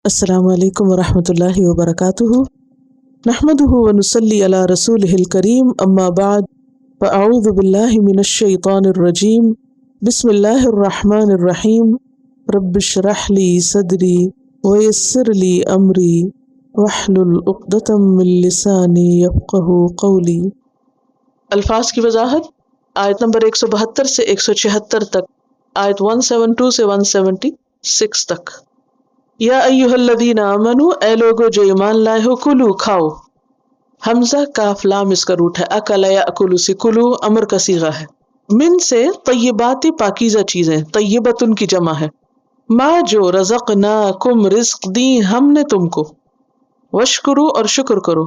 السلام علیکم ورحمۃ اللہ وبرکاتہ، نحمده ونصلی علی رسولہ الکریم، اما بعد فاعوذ باللہ من الشیطان الرجیم، بسم اللہ الرحمن الرحیم، رب اشرح لی صدری ویسر لی امری واحلل عقدۃ من لسانی یفقہوا قولی۔ الفاظ کی وضاحت، آیت نمبر 172 سے 176 تک، آیت 172 سے 176 تک۔ یا ایھا الذین آمنوا، اے لوگو جو ایمان لائے ہو، کلو کھاؤ، حمزہ کاف لام اس کا روٹ ہے، اکل یاکل سے کلو امر کا صیغہ ہے، من سے طیبات پاکیزہ چیزیں، طیبۃ کی جمع ہے، ما جو رزقناکم رزق دی ہم نے تم کو، وشکرو اور شکر کرو۔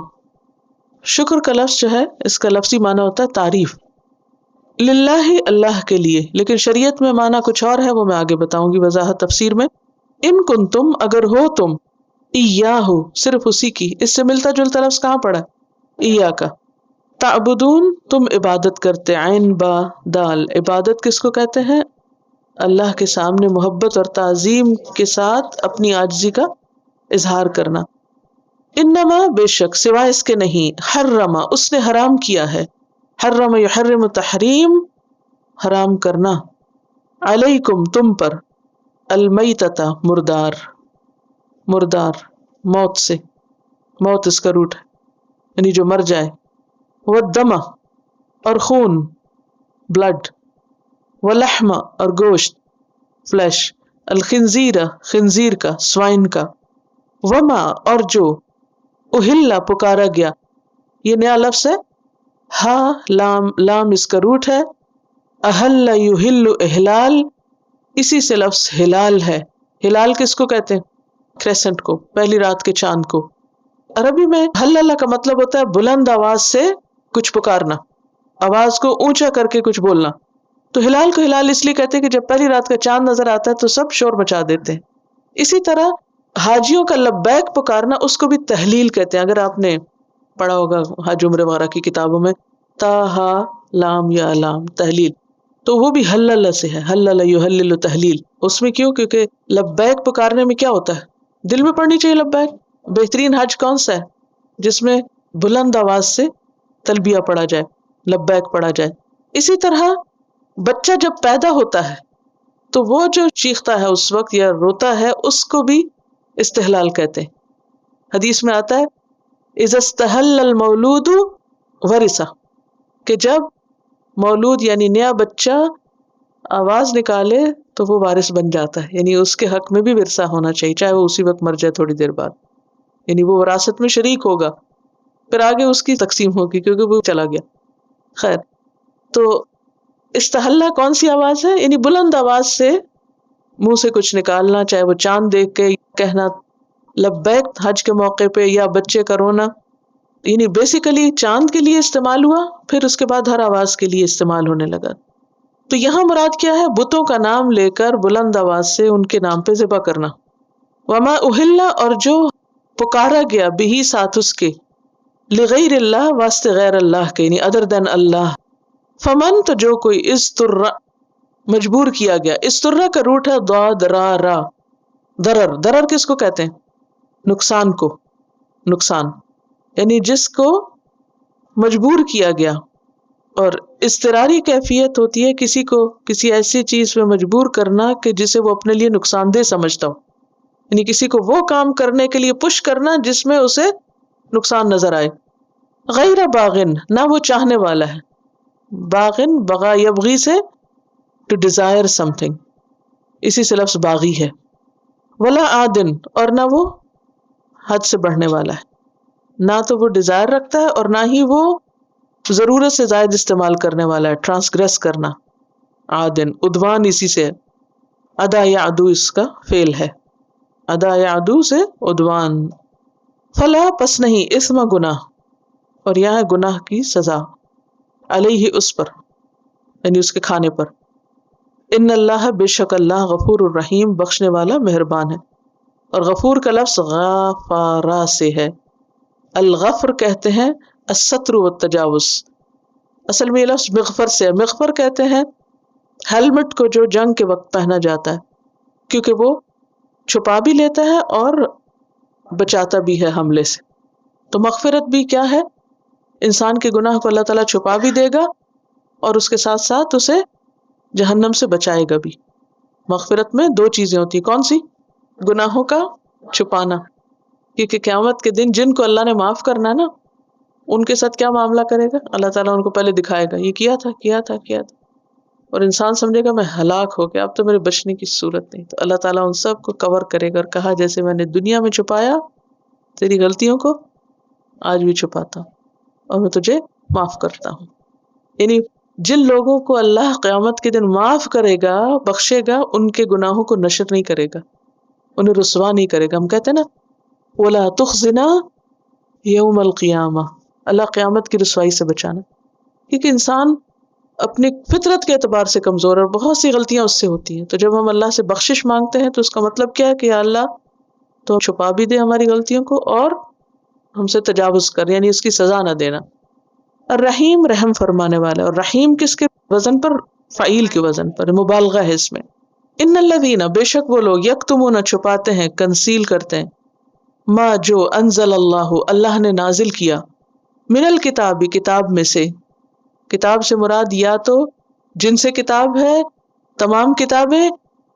شکر کا لفظ جو ہے اس کا لفظی معنی ہوتا ہے تعریف، للہ اللہ کے لیے، لیکن شریعت میں معنی کچھ اور ہے، وہ میں آگے بتاؤں گی وضاحت تفسیر میں۔ ان کنتم اگر ہو تم، ایاہو صرف اسی کی، اس سے ملتا جلتا لفظ کہاں پڑا؟ ایا کا، تعبدون تم عبادت کرتے، عین با دال، عبادت کس کو کہتے ہیں؟ اللہ کے سامنے محبت اور تعظیم کے ساتھ اپنی عاجزی کا اظہار کرنا۔ انما بے شک، سوائے اس کے نہیں، حرم اس نے حرام کیا ہے، حرم یحرم تحریم حرام کرنا، علیکم تم پر، المیتۃ مردار، مردار موت سے، موت اس کا روٹ ہے یعنی جو مر جائے، والدم اور خون بلڈ، واللحم اور گوشت فلیش، الخنزیر خنزیر کا سوائن کا، وما اور جو اہلا پکارا گیا، یہ نیا لفظ ہے، ہا لام لام اس کا روٹ ہے، اہل یہل احلال، اسی سے لفظ ہلال ہے۔ ہلال کس کو کہتے ہیں؟ کریسنٹ کو، پہلی رات کے چاند کو۔ عربی میں ہلال کا مطلب ہوتا ہے بلند آواز سے کچھ پکارنا، آواز کو اونچا کر کے کچھ بولنا۔ تو ہلال کو ہلال اس لیے کہتے ہیں کہ جب پہلی رات کا چاند نظر آتا ہے تو سب شور مچا دیتے ہیں۔ اسی طرح حاجیوں کا لبیک پکارنا، اس کو بھی تہلیل کہتے ہیں۔ اگر آپ نے پڑھا ہوگا حج عمرہ وغیرہ کی کتابوں میں، تا ہا لام یا لام تہلیل، تو وہ بھی حلل سے ہے، حلل یحلل تحلیل۔ اس میں کیوں؟ کیونکہ لبیک پکارنے میں کیا ہوتا ہے؟ دل میں پڑھنی چاہیے لبیک۔ بہترین حج کون سا ہے؟ جس میں بلند آواز سے تلبیہ پڑھا جائے، لبیک پڑھا جائے۔ اسی طرح بچہ جب پیدا ہوتا ہے تو وہ جو چیختا ہے اس وقت یا روتا ہے، اس کو بھی استحلال کہتے ہیں۔ حدیث میں آتا ہے اذا استحل المولود ورثہ، کہ جب مولود یعنی نیا بچہ آواز نکالے تو وہ وارث بن جاتا ہے، یعنی اس کے حق میں بھی ورثہ ہونا چاہیے، چاہے وہ اسی وقت مر جائے تھوڑی دیر بعد، یعنی وہ وراثت میں شریک ہوگا، پھر آگے اس کی تقسیم ہوگی کیونکہ وہ چلا گیا۔ خیر، تو استحلہ کون سی آواز ہے؟ یعنی بلند آواز سے منہ سے کچھ نکالنا، چاہے وہ چاند دیکھ کے کہنا لبیک حج کے موقع پہ، یا بچے کا رونا، یعنی بیسیکلی چاند کے لیے استعمال ہوا، پھر اس کے بعد ہر آواز کے لیے استعمال ہونے لگا۔ تو یہاں مراد کیا ہے؟ بتوں کا نام لے کر بلند آواز سے ان کے نام پہ ذبح کرنا۔ وما اہلا اور جو پکارا گیا، بھی ساتھ اس کے، لغیر اللہ واسطے غیر اللہ کے، یعنی ادر دین اللہ، فمن تو جو کوئی، استر مجبور کیا گیا، استر کا روٹ ہے ضاد را را، ضرر، ضرر کس کو کہتے ہیں؟ نقصان کو، نقصان یعنی جس کو مجبور کیا گیا۔ اور اضطراری کیفیت ہوتی ہے کسی کو کسی ایسی چیز پہ مجبور کرنا کہ جسے وہ اپنے لیے نقصان دہ سمجھتا ہو، یعنی کسی کو وہ کام کرنے کے لیے پش کرنا جس میں اسے نقصان نظر آئے۔ غیر باغن، نہ وہ چاہنے والا ہے، باغن بغا یبغی سے ٹو ڈیزائر سم تھنگ، اسی سے لفظ باغی ہے۔ ولا عادن اور نہ وہ حد سے بڑھنے والا ہے، نہ تو وہ ڈیزائر رکھتا ہے اور نہ ہی وہ ضرورت سے زائد استعمال کرنے والا ہے، ٹرانسگریس کرنا۔ عادن عدوان اسی سے ہے، ادا یا عدو اس کا فعل ہے، ادا یا عدو سے عدوان۔ فلا پس نہیں، اسم گناہ، اور یہاں ہے گناہ کی سزا، علیہ اس پر یعنی اس کے کھانے پر۔ ان اللہ بے شک اللہ غفور الرحیم بخشنے والا مہربان ہے، اور غفور کا لفظ غافارا سے ہے۔ الغفر کہتے ہیں الستر والتجاوز، اصل میں یہ لفظ مغفر سے ہے۔ مغفر کہتے ہیں ہیلمٹ کو جو جنگ کے وقت پہنا جاتا ہے، کیونکہ وہ چھپا بھی لیتا ہے اور بچاتا بھی ہے حملے سے۔ تو مغفرت بھی کیا ہے؟ انسان کے گناہ کو اللہ تعالیٰ چھپا بھی دے گا اور اس کے ساتھ ساتھ اسے جہنم سے بچائے گا بھی۔ مغفرت میں دو چیزیں ہوتی ہیں، کون سی؟ گناہوں کا چھپانا، کیونکہ قیامت کے دن جن کو اللہ نے معاف کرنا ہے نا، ان کے ساتھ کیا معاملہ کرے گا؟ اللہ تعالیٰ ان کو پہلے دکھائے گا، یہ کیا تھا، اور انسان سمجھے گا میں ہلاک ہو گیا، اب تو میرے بچنے کی صورت نہیں۔ تو اللہ تعالیٰ ان سب کو کور کرے گا اور کہا جیسے میں نے دنیا میں چھپایا تیری غلطیوں کو، آج بھی چھپاتا ہوں اور میں تجھے معاف کرتا ہوں۔ یعنی جن لوگوں کو اللہ قیامت کے دن معاف کرے گا، بخشے گا، ان کے گناہوں کو نشر نہیں کرے گا، انہیں رسوا نہیں کرے گا۔ ہم کہتے ہیں نا وَلَا تُخْزِنَا يَوْمَ الْقِيَامَةِ، اللہ قیامت کی رسوائی سے بچانا، کیونکہ انسان اپنی فطرت کے اعتبار سے کمزور ہے اور بہت سی غلطیاں اس سے ہوتی ہیں۔ تو جب ہم اللہ سے بخشش مانگتے ہیں تو اس کا مطلب کیا ہے کہ یا اللہ تو چھپا بھی دے ہماری غلطیوں کو اور ہم سے تجاوز کر، یعنی اس کی سزا نہ دینا۔ الرحیم، رحم فرمانے والا، اور رحیم کس کے وزن پر؟ فعیل کے وزن پر، مبالغہ ہے اس میں۔ ان الذین، بے شک وہ لوگ، یکتمون، چھپاتے ہیں، کنسیل کرتے ہیں، ما، جو، انزل اللہ، اللہ نے نازل کیا، من الکتاب، کتاب میں سے۔ کتاب سے مراد یا تو جن سے کتاب ہے تمام کتابیں،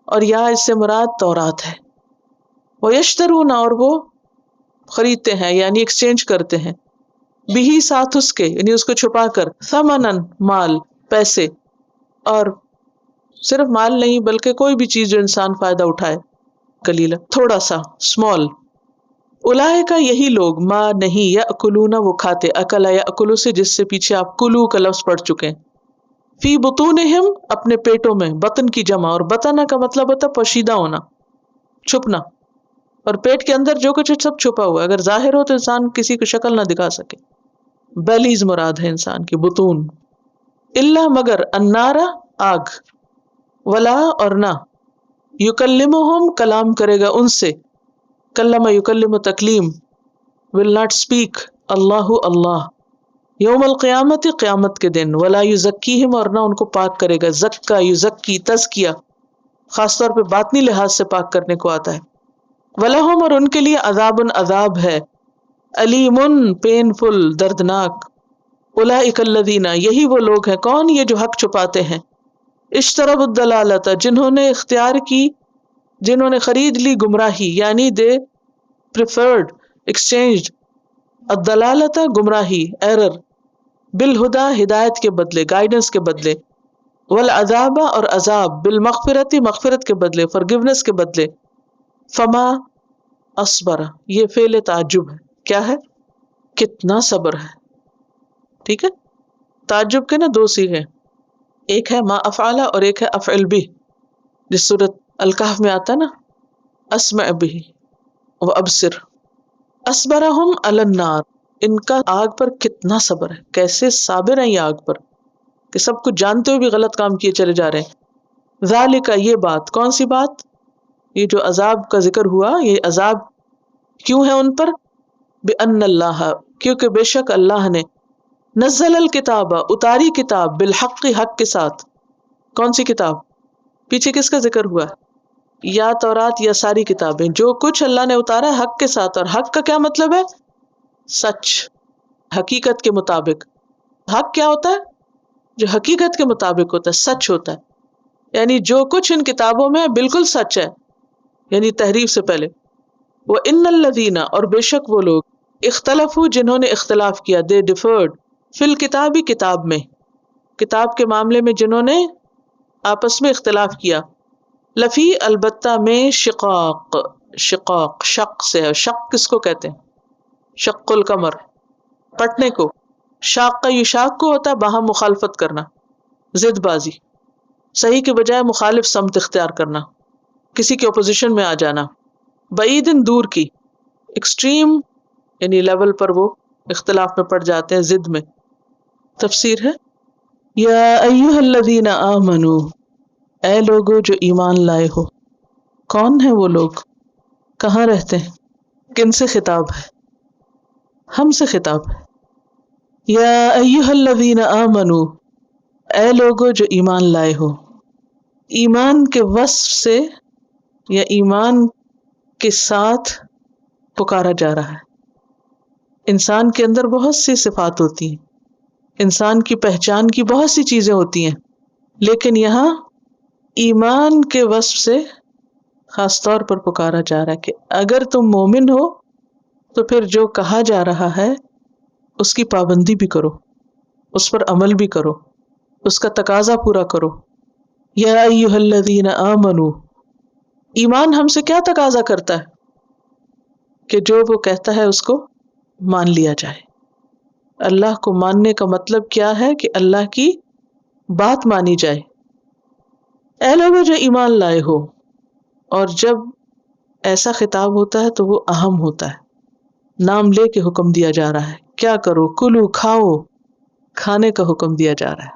اور یا اس سے مراد تورات ہے۔ وَيَشْتَرُونَ، اور وہ خریدتے ہیں یعنی ایکسچینج کرتے ہیں، بھی، ساتھ اس کے، یعنی اس کو چھپا کر، ثمناً، مال، پیسے، اور صرف مال نہیں بلکہ کوئی بھی چیز جو انسان فائدہ اٹھائے، قلیلا، تھوڑا سا، اسمال۔ اولئک، یہی لوگ، ما، نہیں، یأکلون، وہ کھاتے، اکل یأکل سے، جس سے پیچھے آپ کلو کا لفظ پڑھ چکے ہیں، فی بطونہم، اپنے پیٹوں میں، بطن کی جمع، اور بطن کا مطلب ہوتا ہے پوشیدہ ہونا، چھپنا، اور پیٹ کے اندر جو کچھ ہے سب چھپا ہوا ہے، اگر ظاہر ہو تو انسان کسی کو شکل نہ دکھا سکے، بیلیز مراد ہے انسان کی، بطون۔ الا، مگر، النار، آگ، ولا، اور نہ، یکلمہم، کلام کرے گا ان سے، کلم یکلم تکلیم، will not speak، اللہ، اللہ، یوم القیامت، قیامت کے دن، ولا یزکیہم، اور نہ ان کو پاک کرے گا، زکا، یزکی، تزکیہ، خاص طور پہ باطنی لحاظ سے پاک کرنے کو آتا ہے۔ ولہم، اور ان کے لیے، عذاب، عذاب ہے، علیم، پینفل، دردناک۔ اولئک الذین، یہی وہ لوگ ہیں، کون؟ یہ جو حق چھپاتے ہیں، اشتروا الضلالۃ، جنہوں نے اختیار کی، جنہوں نے خرید لی گمراہی، یعنی دے پریفرڈ، ایکسچینج، الضلالۃ، گمراہی، ایرر، بالہدی، ہدایت کے بدلے، گائیڈنس کے بدلے، والعذاب، اور عذاب، بالمغفرت، مغفرت کے بدلے، فرگیونس کے بدلے، فما اصبر، یہ فعل تعجب ہے، کیا ہے؟ کتنا صبر ہے، ٹھیک ہے؟ تعجب کے نا دو صیغے، ایک ہے ما افعل اور ایک ہے افعل بھی، جس صورت الکہف میں آتا ہے نا، اسمع بھی و ابصر۔ اصبرہم علی النار، ان کا آگ پر کتنا صبر ہے، کیسے صابر ہیں یہ آگ پر کہ سب کچھ جانتے ہوئے بھی غلط کام کیے چلے جا رہے ہیں۔ ذالک، یہ بات، کون سی بات؟ یہ جو عذاب کا ذکر ہوا، یہ عذاب کیوں ہے ان پر؟ بأن اللہ، کیونکہ بے شک اللہ نے، نزل الکتاب، اتاری کتاب، بالحق، حق کے ساتھ۔ کون سی کتاب؟ پیچھے کس کا ذکر ہوا؟ یا تورات یا ساری کتابیں، جو کچھ اللہ نے اتارا حق کے ساتھ، اور حق کا کیا مطلب ہے؟ سچ، حقیقت کے مطابق۔ حق کیا ہوتا ہے؟ جو حقیقت کے مطابق ہوتا ہے، سچ ہوتا ہے، یعنی جو کچھ ان کتابوں میں بالکل سچ ہے، یعنی تحریف سے پہلے۔ وَإِنَّ الَّذِينَ، اور بے شک وہ لوگ، اختلفوا، جنہوں نے اختلاف کیا، دے ڈیفرڈ، فی الکتاب، کتاب میں، کتاب کے معاملے میں جنہوں نے آپس میں اختلاف کیا، لفی، البتہ میں، شقاق، شقاق، شق سے ہے، شق کس کو کہتے ہیں؟ شق القمر، پٹنے کو، شاق کا یشاق کو ہوتا ہے باہم مخالفت کرنا، ضد بازی، صحیح کے بجائے مخالف سمت اختیار کرنا، کسی کے اپوزیشن میں آ جانا، بعیدن، دور کی، ایکسٹریم یعنی لیول پر وہ اختلاف میں پڑ جاتے ہیں، ضد میں۔ تفسیر ہے، یا ایھا الذین آمنو، اے لوگو جو ایمان لائے ہو۔ کون ہیں وہ لوگ؟ کہاں رہتے ہیں؟ کن سے خطاب ہے؟ ہم سے خطاب ہے۔ یا ایھا الذین آمنو، اے لوگو جو ایمان لائے ہو۔ ایمان کے وصف سے یا ایمان کے ساتھ پکارا جا رہا ہے. انسان کے اندر بہت سی صفات ہوتی ہیں، انسان کی پہچان کی بہت سی چیزیں ہوتی ہیں، لیکن یہاں ایمان کے وصف سے خاص طور پر پکارا جا رہا ہے کہ اگر تم مومن ہو تو پھر جو کہا جا رہا ہے اس کی پابندی بھی کرو، اس پر عمل بھی کرو، اس کا تقاضا پورا کرو. یا ایھا الذین آمنو، ایمان ہم سے کیا تقاضا کرتا ہے کہ جو وہ کہتا ہے اس کو مان لیا جائے. اللہ کو ماننے کا مطلب کیا ہے کہ اللہ کی بات مانی جائے. اے لوگوں جو ایمان لائے ہو، اور جب ایسا خطاب ہوتا ہے تو وہ اہم ہوتا ہے، نام لے کے حکم دیا جا رہا ہے. کیا کرو؟ کلو، کھاؤ، کھانے کا حکم دیا جا رہا ہے.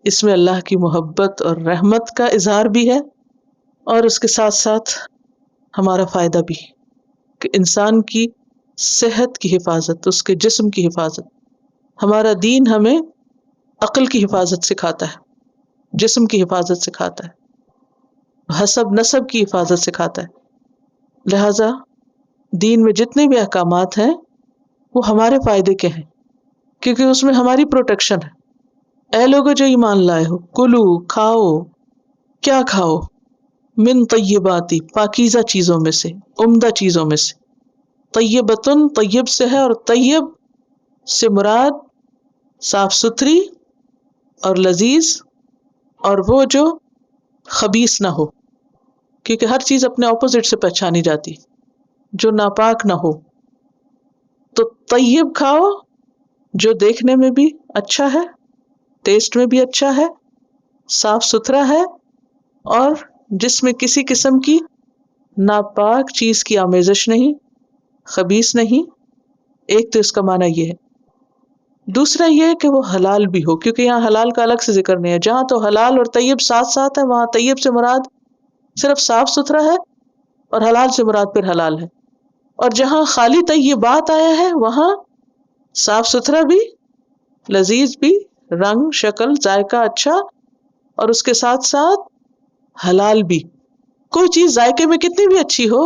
اس میں اللہ کی محبت اور رحمت کا اظہار بھی ہے، اور اس کے ساتھ ساتھ ہمارا فائدہ بھی، کہ انسان کی صحت کی حفاظت، اس کے جسم کی حفاظت. ہمارا دین ہمیں عقل کی حفاظت سکھاتا ہے، جسم کی حفاظت سکھاتا ہے، حسب نسب کی حفاظت سکھاتا ہے. لہذا دین میں جتنے بھی احکامات ہیں وہ ہمارے فائدے کے ہیں، کیونکہ اس میں ہماری پروٹیکشن ہے. اے لوگو جو ایمان لائے ہو، کلو، کھاؤ. کیا کھاؤ؟ من طیباتی، پاکیزہ چیزوں میں سے، عمدہ چیزوں میں سے. طیبتن طیب سے ہے، اور طیب سے مراد صاف ستھری اور لذیذ، اور وہ جو خبیث نہ ہو، کیونکہ ہر چیز اپنے اپوزٹ سے پہچانی جاتی، جو ناپاک نہ ہو. تو طیب کھاؤ جو دیکھنے میں بھی اچھا ہے، ٹیسٹ میں بھی اچھا ہے، صاف ستھرا ہے، اور جس میں کسی قسم کی ناپاک چیز کی آمیزش نہیں، خبیث نہیں. ایک تو اس کا معنی یہ ہے. دوسرا یہ کہ وہ حلال بھی ہو، کیونکہ یہاں حلال کا الگ سے ذکر نہیں ہے. جہاں تو حلال اور طیب ساتھ ساتھ ہے، وہاں طیب سے مراد صرف صاف ستھرا ہے، اور حلال سے مراد پھر حلال ہے. اور جہاں خالی طیبات آیا ہے وہاں صاف ستھرا بھی، لذیذ بھی، رنگ شکل ذائقہ اچھا، اور اس کے ساتھ ساتھ حلال بھی. کوئی چیز ذائقے میں کتنی بھی اچھی ہو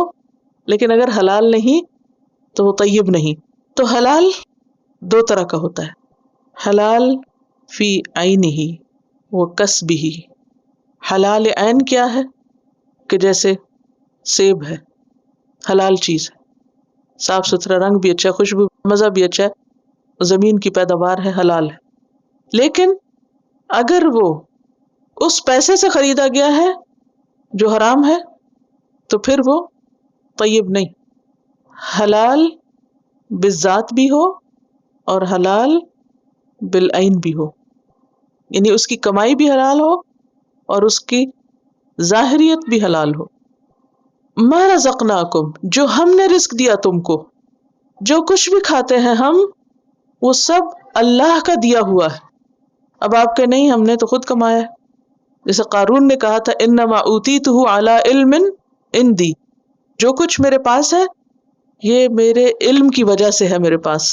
لیکن اگر حلال نہیں تو وہ طیب نہیں. تو حلال دو طرح کا ہوتا ہے، حلال فی عینہ و کسبہ. حلال عین کیا ہے؟ کہ جیسے سیب ہے، حلال چیز ہے، صاف ستھرا، رنگ بھی اچھا، خوشبو، مزہ بھی اچھا ہے، زمین کی پیداوار ہے، حلال ہے. لیکن اگر وہ اس پیسے سے خریدا گیا ہے جو حرام ہے تو پھر وہ طیب نہیں. حلال بالذات بھی ہو اور حلال بالعین بھی ہو، یعنی اس کی کمائی بھی حلال ہو اور اس کی ظاہریت بھی حلال ہو. ما رزقناکم، جو ہم نے رزق دیا تم کو، جو کچھ بھی کھاتے ہیں ہم، وہ سب اللہ کا دیا ہوا ہے. اب آپ کہ نہیں ہم نے تو خود کمایا ہے. جیسے قارون نے کہا تھا انما اوتیتہ علی علم عندی، جو کچھ میرے پاس ہے یہ میرے علم کی وجہ سے ہے میرے پاس.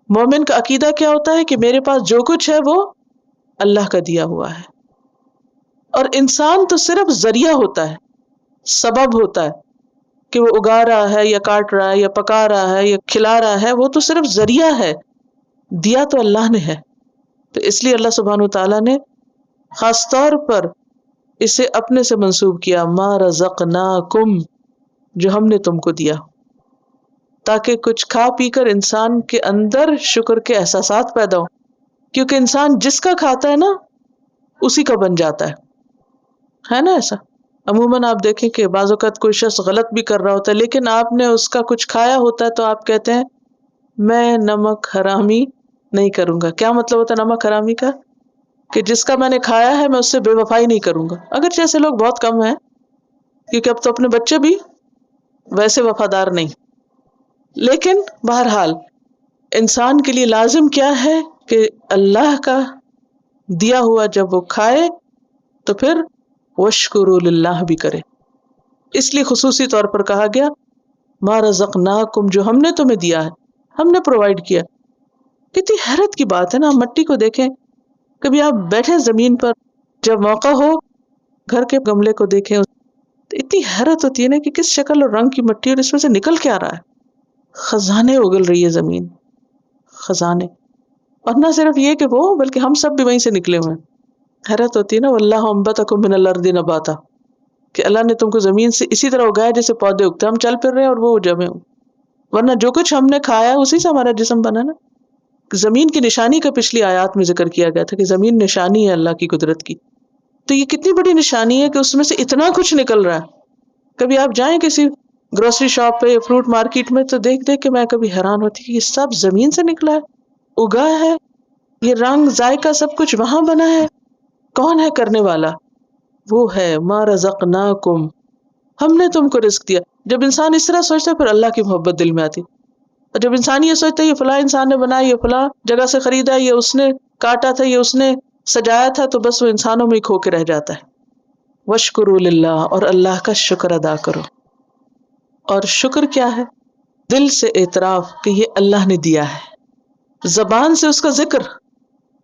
مومن کا عقیدہ کیا ہوتا ہے کہ میرے پاس جو کچھ ہے وہ اللہ کا دیا ہوا ہے. اور انسان تو صرف ذریعہ ہوتا ہے، سبب ہوتا ہے کہ وہ اگا رہا ہے یا کاٹ رہا ہے یا پکا رہا ہے یا کھلا رہا ہے، وہ تو صرف ذریعہ ہے، دیا تو اللہ نے ہے. تو اس لیے اللہ سبحانہ وتعالیٰ نے خاص طور پر اسے اپنے سے منسوب کیا، ما رزقناکم، جو ہم نے تم کو دیا، تاکہ کچھ کھا پی کر انسان کے اندر شکر کے احساسات پیدا ہوں. کیونکہ انسان جس کا کھاتا ہے نا اسی کا بن جاتا ہے نا ایسا. عموماً آپ دیکھیں کہ بعض اوقات کوئی شخص غلط بھی کر رہا ہوتا ہے لیکن آپ نے اس کا کچھ کھایا ہوتا ہے تو آپ کہتے ہیں میں نمک حرامی نہیں کروں گا. کیا مطلب ہوتا ہے نمک حرامی کا؟ کہ جس کا میں نے کھایا ہے میں اس سے بے وفائی نہیں کروں گا. اگرچہ ایسے لوگ بہت کم ہیں، کیونکہ اب تو اپنے بچے بھی ویسے وفادار نہیں. لیکن بہرحال انسان کے لیے لازم کیا ہے کہ اللہ کا دیا ہوا جب وہ کھائے تو پھر واشکروا للہ بھی کرے. اس لیے خصوصی طور پر کہا گیا ما رزقناکم، جو ہم نے تمہیں دیا ہے، ہم نے پرووائڈ کیا. کتنی حیرت کی بات ہے نا. مٹی کو دیکھیں، کبھی آپ بیٹھے زمین پر، جب موقع ہو گھر کے گملے کو دیکھیں، اتنی حیرت ہوتی ہے نا کہ کس شکل اور رنگ کی مٹی اور اس میں سے نکل کے آ رہا ہے. خزانے اگل رہی ہے زمین، خزانے. اور نہ صرف یہ کہ وہ، بلکہ ہم سب بھی وہیں سے نکلے ہوئے ہیں. حیرت ہوتی ہے نا، واللہ انبتکم من الارض نباتا، کہ اللہ نے تم کو زمین سے اسی طرح اگایا جیسے پودے اگتے ہیں. ہم چل پھر رہے ہیں اور وہ جمے ہوں. ورنہ جو کچھ ہم نے کھایا اسی سے ہمارا جسم بنا نا. زمین کی نشانی کا پچھلی آیات میں ذکر کیا گیا تھا کہ زمین نشانی ہے اللہ کی قدرت کی. تو یہ کتنی بڑی نشانی ہے کہ اس میں سے اتنا کچھ نکل رہا ہے. کبھی آپ جائیں کسی گروسری شاپ پہ یا فروٹ مارکیٹ میں تو دیکھ دیکھ کے میں کبھی حیران ہوتی کہ یہ سب زمین سے نکلا ہے، اگا ہے. یہ رنگ ذائقہ سب کچھ وہاں بنا ہے. کون ہے کرنے والا؟ وہ ہے ما رزقناکم، ہم نے تم کو رزق دیا. جب انسان اس طرح سوچتا ہے پھر اللہ کی محبت دل میں آتی. اور جب انسان یہ سوچتا ہے یہ فلاں انسان نے بنایا، یہ فلاں جگہ سے خریدا، یہ اس نے کاٹا تھا، یہ اس نے سجایا تھا، تو بس وہ انسانوں میں ہی کھو کے رہ جاتا ہے. واشکروا للہ، اور اللہ کا شکر ادا کرو. اور شکر کیا ہے؟ دل سے اعتراف کہ یہ اللہ نے دیا ہے، زبان سے اس کا ذکر.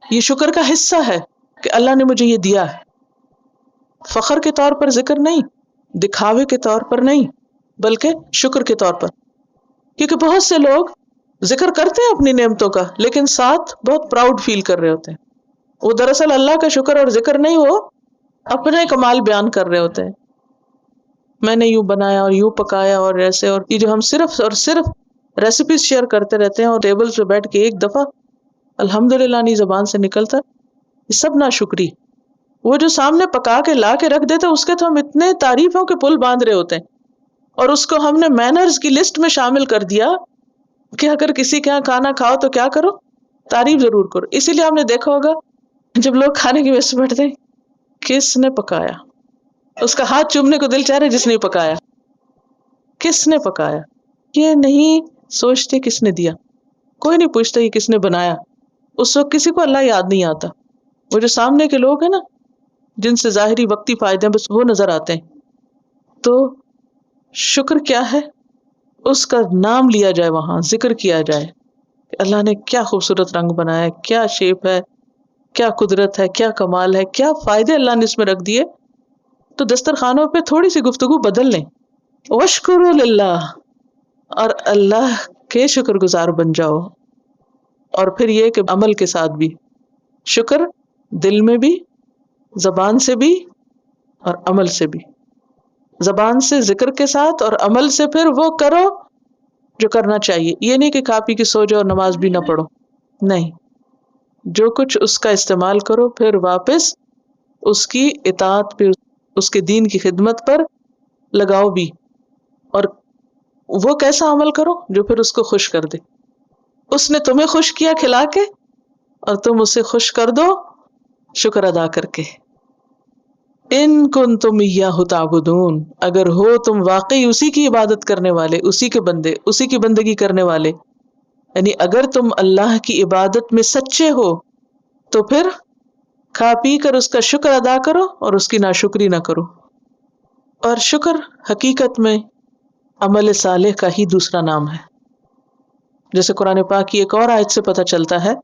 یہ شکر کا حصہ ہے کہ اللہ نے مجھے یہ دیا ہے. فخر کے طور پر ذکر نہیں، دکھاوے کے طور پر نہیں، بلکہ شکر کے طور پر. کیونکہ بہت سے لوگ ذکر کرتے ہیں اپنی نعمتوں کا لیکن ساتھ بہت پراؤڈ فیل کر رہے ہوتے ہیں. وہ دراصل اللہ کا شکر اور ذکر نہیں، وہ اپنے کمال بیان کر رہے ہوتے ہیں. میں نے یوں بنایا اور یوں پکایا اور ایسے. اور یہ جو ہم صرف اور صرف ریسیپیز شیئر کرتے رہتے ہیں اور ٹیبل پہ بیٹھ کے ایک دفعہ الحمدللہ نہیں زبان سے نکلتا، یہ سب ناشکری. وہ جو سامنے پکا کے لا کے رکھ دیتے اس کے تو ہم اتنے تعریفوں کے پل باندھ رہے ہوتے ہیں، اور اس کو ہم نے مینرز کی لسٹ میں شامل کر دیا کہ اگر کسی کے یہاں کھانا کھاؤ تو کیا کرو؟ تعریف ضرور کرو. اسی لیے آپ نے دیکھا ہوگا جب لوگ کھانے کی وجہ سے بیٹھتے ہیں، کس نے پکایا؟ اس کا ہاتھ چومنے کو دل چاہ رہا ہے جس نے پکایا. کس نے پکایا؟ یہ نہیں سوچتے کس نے دیا. کوئی نہیں پوچھتا یہ کس نے بنایا. اس وقت کسی کو اللہ یاد نہیں آتا. وہ جو سامنے کے لوگ ہیں نا جن سے ظاہری وقتی فائدے ہیں بس وہ نظر آتے ہیں. تو شکر کیا ہے؟ اس کا نام لیا جائے، وہاں ذکر کیا جائے کہ اللہ نے کیا خوبصورت رنگ بنایا ہے، کیا شیپ ہے، کیا قدرت ہے، کیا کمال ہے، کیا فائدے اللہ نے اس میں رکھ دیے. تو دسترخوانوں پہ تھوڑی سی گفتگو بدل لیں. واشکروا للہ، اور اللہ کے شکر گزار بن جاؤ. اور پھر یہ کہ عمل کے ساتھ بھی شکر، دل میں بھی، زبان سے بھی اور عمل سے بھی. زبان سے ذکر کے ساتھ اور عمل سے پھر وہ کرو جو کرنا چاہیے. یہ نہیں کہ کھا پی کے سو جاؤ اور نماز بھی نہ پڑھو، نہیں. جو کچھ اس کا استعمال کرو پھر واپس اس کی اطاعت پہ، اس کے دین کی خدمت پر لگاؤ بھی. اور وہ کیسا عمل کرو جو پھر اس کو خوش کر دے. اس نے تمہیں خوش کیا کھلا کے اور تم اسے خوش کر دو شکر ادا کر کے. ان کنتم ایاہ تعبدون، اگر ہو تم واقعی اسی کی عبادت کرنے والے، اسی کے بندے، اسی کی بندگی کرنے والے، یعنی اگر تم اللہ کی عبادت میں سچے ہو تو پھر کھا پی کر اس کا شکر ادا کرو اور اس کی ناشکری نہ کرو. اور شکر حقیقت میں عمل صالح کا ہی دوسرا نام ہے. جیسے قرآن پاک کی ایک اور آیت سے پتہ چلتا ہے،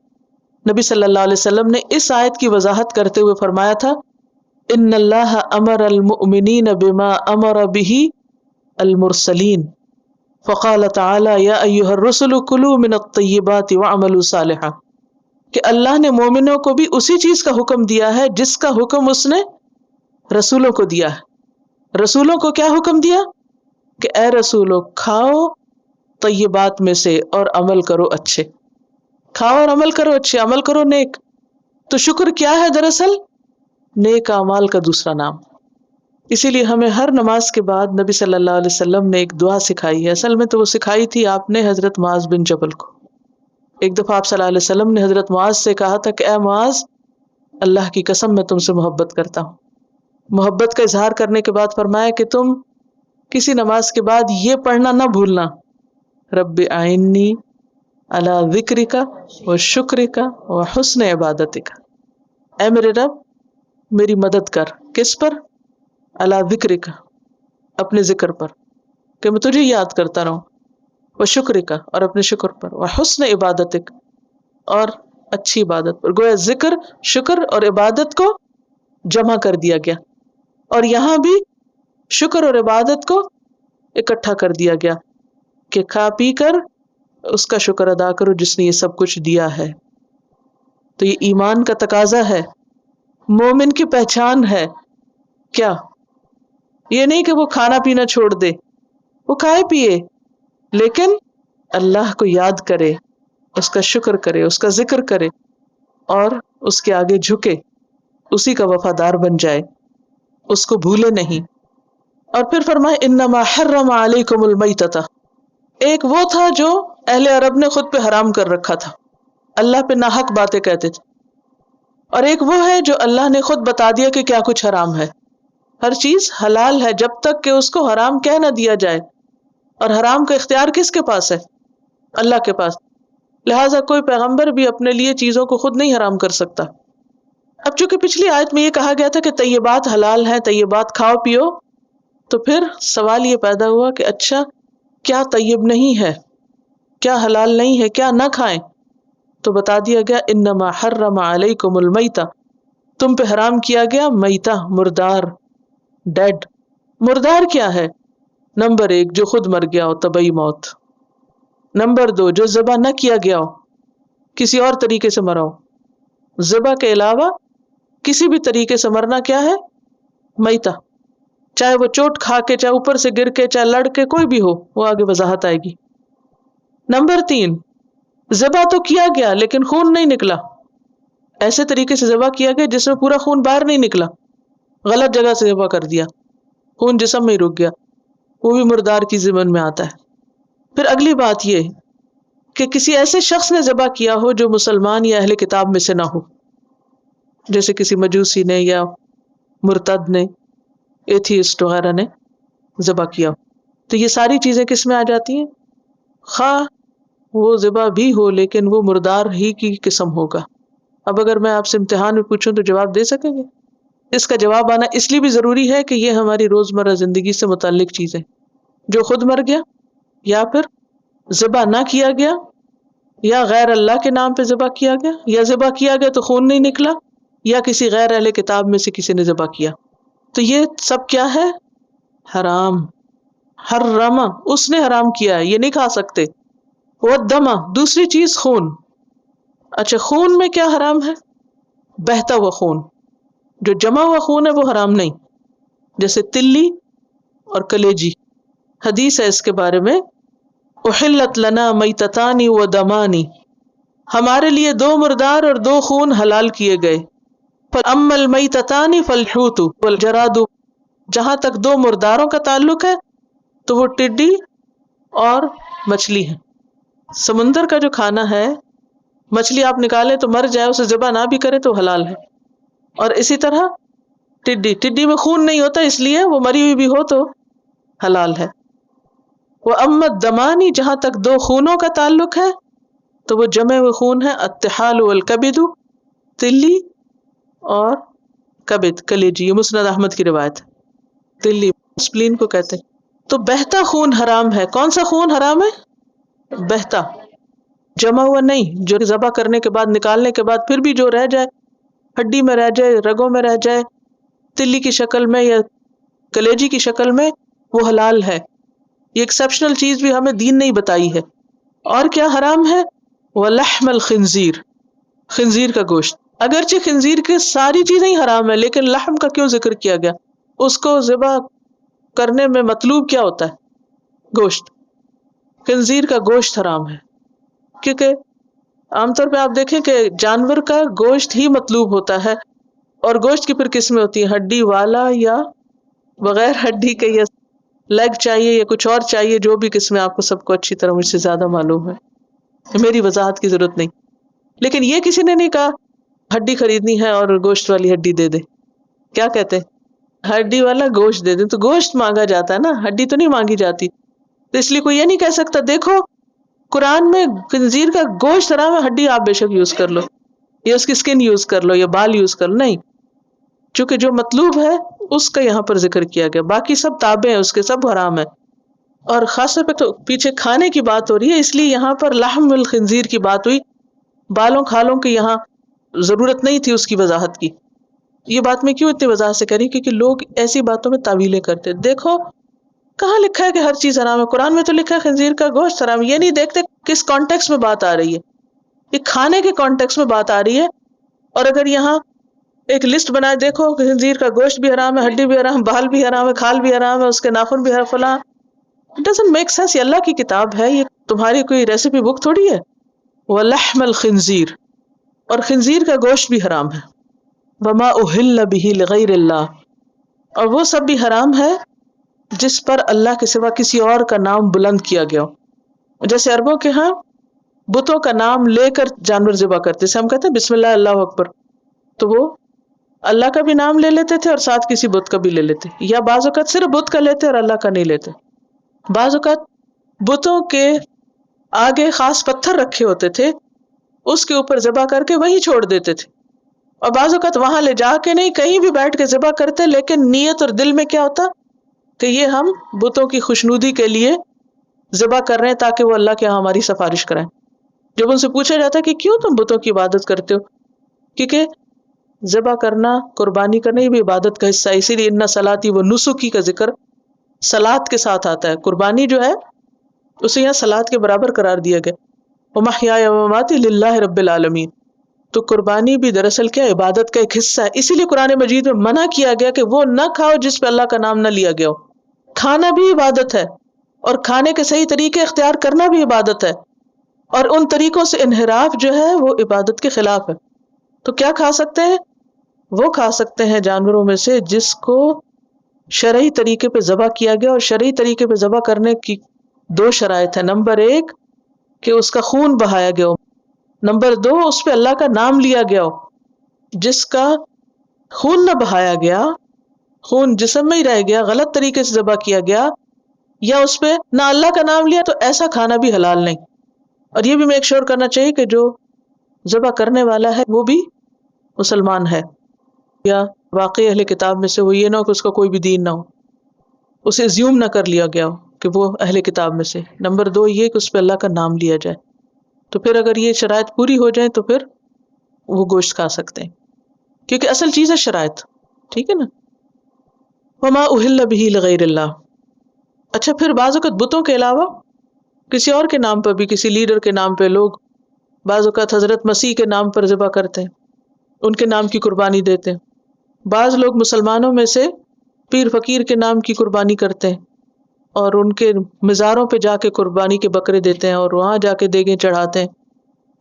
نبی صلی اللہ علیہ وسلم نے اس آیت کی وضاحت کرتے ہوئے فرمایا تھا، ان اللہ امر المؤمنین بما امر به المرسلین فقال تعالی یا ایھا الرسل کلوا من الطیبات واعملوا صالحا، کہ اللہ نے مومنوں کو بھی اسی چیز کا حکم دیا ہے جس کا حکم اس نے رسولوں کو دیا ہے. رسولوں کو کیا حکم دیا؟ کہ اے رسولو کھاؤ طیبات میں سے اور عمل کرو اچھے. کھاؤ اور عمل کرو اچھے، عمل کرو نیک. تو شکر کیا ہے؟ دراصل نیک اعمال کا دوسرا نام. اسی لیے ہمیں ہر نماز کے بعد نبی صلی اللہ علیہ وسلم نے ایک دعا سکھائی ہے. اصل میں تو وہ سکھائی تھی آپ نے حضرت معاذ بن جبل کو. ایک دفعہ آپ صلی اللہ علیہ وسلم نے حضرت معاذ سے کہا تھا کہ اے معاذ، اللہ کی قسم میں تم سے محبت کرتا ہوں. محبت کا اظہار کرنے کے بعد فرمایا کہ تم کسی نماز کے بعد یہ پڑھنا نہ بھولنا، رب اعنی علی ذکرک و شکرک و حسن عبادتک. اے میرے رب میری مدد کر. کس پر؟ علی ذکرک، اپنے ذکر پر، کہ میں تجھے یاد کرتا رہوں، و شکرک، اور اپنے شکر پر، و حسن عبادتک، اور اچھی عبادت پر. گویا ذکر، شکر اور عبادت کو جمع کر دیا گیا. اور یہاں بھی شکر اور عبادت کو اکٹھا کر دیا گیا کہ کھا پی کر اس کا شکر ادا کرو جس نے یہ سب کچھ دیا ہے. تو یہ ایمان کا تقاضا ہے، مومن کی پہچان ہے. کیا یہ نہیں کہ وہ کھانا پینا چھوڑ دے، وہ کھائے پیے لیکن اللہ کو یاد کرے، اس کا شکر کرے، اس کا ذکر کرے اور اس کے آگے جھکے، اسی کا وفادار بن جائے، اس کو بھولے نہیں. اور پھر فرمائے انما حرم علیکم المیتۃ، ایک وہ تھا جو اہل عرب نے خود پہ حرام کر رکھا تھا، اللہ پہ ناحق باتیں کہتے تھے، اور ایک وہ ہے جو اللہ نے خود بتا دیا کہ کیا کچھ حرام ہے. ہر چیز حلال ہے جب تک کہ اس کو حرام کہہ نہ دیا جائے، اور حرام کا اختیار کس کے پاس ہے؟ اللہ کے پاس. لہٰذا کوئی پیغمبر بھی اپنے لیے چیزوں کو خود نہیں حرام کر سکتا. اب چونکہ پچھلی آیت میں یہ کہا گیا تھا کہ طیبات حلال ہیں، طیبات کھاؤ پیو، تو پھر سوال یہ پیدا ہوا کہ اچھا کیا طیب نہیں ہے، کیا حلال نہیں ہے، کیا نہ کھائیں؟ تو بتا دیا گیا انما حرم علیکم المیتہ، تم پہ حرام کیا گیا میتہ، مردار، ڈیڈ. مردار کیا ہے؟ نمبر 1 جو خود مر گیا ہو، طبعی موت. نمبر 2 جو ذبح نہ کیا گیا ہو، کسی اور طریقے سے مرا ہو. ذبح کے علاوہ کسی بھی طریقے سے مرنا کیا ہے؟ میتہ. چاہے وہ چوٹ کھا کے، چاہے اوپر سے گر کے، چاہے لڑ کے، کوئی بھی ہو، وہ آگے وضاحت آئے گی. نمبر 3 ذبح تو کیا گیا لیکن خون نہیں نکلا، ایسے طریقے سے ذبح کیا گیا جس میں پورا خون باہر نہیں نکلا، غلط جگہ سے ذبح کر دیا، خون جسم میں ہی رک گیا، وہ بھی مردار کی ضمن میں آتا ہے. پھر اگلی بات یہ کہ کسی ایسے شخص نے ذبح کیا ہو جو مسلمان یا اہل کتاب میں سے نہ ہو، جیسے کسی مجوسی نے یا مرتد نے، ایتھیسٹ وغیرہ نے ذبح کیا ہو. تو یہ ساری چیزیں کس میں آ جاتی ہیں؟ خواہ وہ ذبح بھی ہو لیکن وہ مردار ہی کی قسم ہوگا. اب اگر میں آپ سے امتحان میں پوچھوں تو جواب دے سکیں گے؟ اس کا جواب آنا اس لیے بھی ضروری ہے کہ یہ ہماری روزمرہ زندگی سے متعلق چیزیں، جو خود مر گیا یا پھر ذبح نہ کیا گیا یا غیر اللہ کے نام پہ ذبح کیا گیا یا ذبح کیا گیا تو خون نہیں نکلا یا کسی غیر اہل کتاب میں سے کسی نے ذبح کیا، تو یہ سب کیا ہے؟ حرام. حرم، اس نے حرام کیا ہے، یہ نہیں کھا سکتے. والدم، دوسری چیز خون. اچھا خون میں کیا حرام ہے؟ بہتا ہوا خون. جو جمع ہوا خون ہے وہ حرام نہیں، جیسے تلی اور کلیجی. حدیث ہے اس کے بارے میں، احلت لنا میتتان ودمان، ہمارے لیے 2 مردار اور 2 خون حلال کیے گئے. فاما المیتتان فالحوت والجراد، جہاں تک 2 مرداروں کا تعلق ہے تو وہ ٹڈی اور مچھلی ہے. سمندر کا جو کھانا ہے، مچھلی آپ نکالے تو مر جائے، اسے ذبح نہ بھی کرے تو حلال ہے. اور اسی طرح ٹڈی میں خون نہیں ہوتا اس لیے وہ مری ہوئی بھی ہو تو حلال ہے. وہ امت دمانی، جہاں تک 2 خونوں کا تعلق ہے تو وہ جمع ہوئے خون ہے، الطحال والکبد، تلی اور کبد، کلیجی. یہ مسند احمد کی روایت ہے. تلی سپلین کو کہتے ہیں. تو بہتا خون حرام ہے. کون سا خون حرام ہے؟ بہتا، جمع ہوا نہیں، جو ذبح کرنے کے بعد، نکالنے کے بعد پھر بھی جو رہ جائے، ہڈی میں رہ جائے، رگوں میں رہ جائے، تلی کی شکل میں یا کلیجی کی شکل میں، وہ حلال ہے. یہ ایکسیپشنل چیز بھی ہمیں دین نہیں بتائی ہے. اور کیا حرام ہے؟ وَلَحْمَ الْخِنْزِيرِ، خنزیر کا گوشت. اگرچہ خنزیر کی ساری چیزیں ہی حرام ہے لیکن لحم کا کیوں ذکر کیا گیا؟ اس کو ذبح کرنے میں مطلوب کیا ہوتا ہے؟ گوشت. خنزیر کا گوشت حرام ہے کیونکہ عام طور پہ آپ دیکھیں کہ جانور کا گوشت ہی مطلوب ہوتا ہے، اور گوشت کی پھر قسمیں ہوتی ہیں، ہڈی والا یا بغیر ہڈی کے، یا لیگ چاہیے یا کچھ اور چاہیے، جو بھی قسمیں آپ کو سب کو اچھی طرح مجھ سے زیادہ معلوم ہے، میری وضاحت کی ضرورت نہیں. لیکن یہ کسی نے نہیں کہا ہڈی خریدنی ہے اور گوشت والی ہڈی دے دے. کیا کہتے ہیں؟ ہڈی والا گوشت دے دے. تو گوشت مانگا جاتا ہے نا، ہڈی تو نہیں مانگی جاتی. تو اس لیے کوئی یہ نہیں کہہ سکتا دیکھو قرآن میں خنزیر کا گوشت حرام ہے، ہڈی آپ بے شک یوز کر لو، یا اس کی سکن یوز کر لو، یا بال یوز کر لو. نہیں، چونکہ جو مطلوب ہے اس کا یہاں پر ذکر کیا گیا، باقی سب تابع ہیں اس کے، سب حرام ہے. اور خاص طور پہ تو پیچھے کھانے کی بات ہو رہی ہے، اس لیے یہاں پر لحم الخنزیر کی بات ہوئی، بالوں کھالوں کی یہاں ضرورت نہیں تھی اس کی وضاحت کی. یہ بات میں کیوں اتنی وضاحت سے کری؟ کیونکہ لوگ ایسی باتوں میں تعویلیں کرتے. دیکھو کہاں لکھا ہے کہ ہر چیز حرام ہے؟ قرآن میں تو لکھا ہے خنزیر کا گوشت حرام. یہ نہیں دیکھتے کس کانٹیکس میں بات آ رہی ہے. یہ کھانے کے کانٹیکس میں بات آ رہی ہے. اور اگر یہاں ایک لسٹ بنائے دیکھو خنزیر کا گوشت بھی حرام ہے، ہڈی بھی حرام، بال بھی حرام ہے، کھال بھی حرام ہے، اس کے ناخن بھی حرام، فلاں. It doesn't make sense. یہ اللہ کی کتاب ہے، یہ تمہاری کوئی ریسیپی بک تھوڑی ہے. وَلَحْمَ الْخِنزِيرِ، اور خنزیر کا گوشت بھی حرام ہے. وَمَا أُهِلَّ بِهِ لِغَيْرِ اللَّهِ، اور وہ سب بھی حرام ہے جس پر اللہ کے سوا کسی اور کا نام بلند کیا گیا ہو. جیسے عربوں کے ہاں بتوں کا نام لے کر جانور ذبح کرتے، جیسے ہم کہتے ہیں بسم اللہ اللہ اکبر، تو وہ اللہ کا بھی نام لے لیتے تھے اور ساتھ کسی بت کا بھی لے لیتے، یا بعض اوقات صرف بت کا لیتے اور اللہ کا نہیں لیتے. بعض اوقات بتوں کے آگے خاص پتھر رکھے ہوتے تھے، اس کے اوپر ذبح کر کے وہیں چھوڑ دیتے تھے. اور بعض اوقات وہاں لے جا کے نہیں، کہیں بھی بیٹھ کے ذبح کرتے، لیکن نیت اور دل میں کیا ہوتا کہ یہ ہم بتوں کی خوشنودی کے لیے ذبح کر رہے ہیں تاکہ وہ اللہ کے یہاں ہماری سفارش کریں. جب ان سے پوچھا جاتا کہ کیوں تم بتوں کی عبادت کرتے ہو، کیونکہ ذبح کرنا، قربانی کرنا یہ بھی عبادت کا حصہ ہے. اسی لیے ان صلاتی و نسکی کا ذکر صلات کے ساتھ آتا ہے. قربانی جو ہے اسے یہاں صلات کے برابر قرار دیا گیا. وَمَحْيَايَ وَمَمَاتِي لِلَّهِ رَبِّ الْعَالَمِينَ. تو قربانی بھی دراصل کیا عبادت کا ایک حصہ ہے. اسی لیے قرآن مجید میں منع کیا گیا کہ وہ نہ کھاؤ جس پہ اللہ کا نام نہ لیا گیا ہو. کھانا بھی عبادت ہے، اور کھانے کے صحیح طریقے اختیار کرنا بھی عبادت ہے، اور ان طریقوں سے انحراف جو ہے وہ عبادت کے خلاف ہے. تو کیا کھا سکتے ہیں؟ وہ کھا سکتے ہیں جانوروں میں سے جس کو شرعی طریقے پہ ذبح کیا گیا. اور شرعی طریقے پہ ذبح کرنے کی دو شرائط ہے. نمبر 1 کہ اس کا خون بہایا گیا ہو. نمبر 2 اس پہ اللہ کا نام لیا گیا ہو. جس کا خون نہ بہایا گیا، خون جسم میں ہی رہ گیا، غلط طریقے سے ذبح کیا گیا، یا اس پہ نہ اللہ کا نام لیا، تو ایسا کھانا بھی حلال نہیں. اور یہ بھی میک شور کرنا چاہیے کہ جو ذبح کرنے والا ہے وہ بھی مسلمان ہے، یا واقعی اہل کتاب میں سے وہ یہ نہ ہو کہ اس کا کوئی بھی دین نہ ہو، اسے ازیوم نہ کر لیا گیا ہو کہ وہ اہل کتاب میں سے. نمبر 2 یہ کہ اس پہ اللہ کا نام لیا جائے. تو پھر اگر یہ شرائط پوری ہو جائیں تو پھر وہ گوشت کھا سکتے ہیں، کیونکہ اصل چیز ہے شرائط. ٹھیک ہے نا. وما اہل بہ لغیر اللہ. اچھا پھر بعض اوقات بتوں کے علاوہ کسی اور کے نام پر بھی، کسی لیڈر کے نام پہ لوگ بعض اوقات حضرت مسیح کے نام پر ذبح کرتے ہیں، ان کے نام کی قربانی دیتے ہیں. بعض لوگ مسلمانوں میں سے پیر فقیر کے نام کی قربانی کرتے ہیں اور ان کے مزاروں پہ جا کے قربانی کے بکرے دیتے ہیں اور وہاں جا کے دیگیں چڑھاتے ہیں.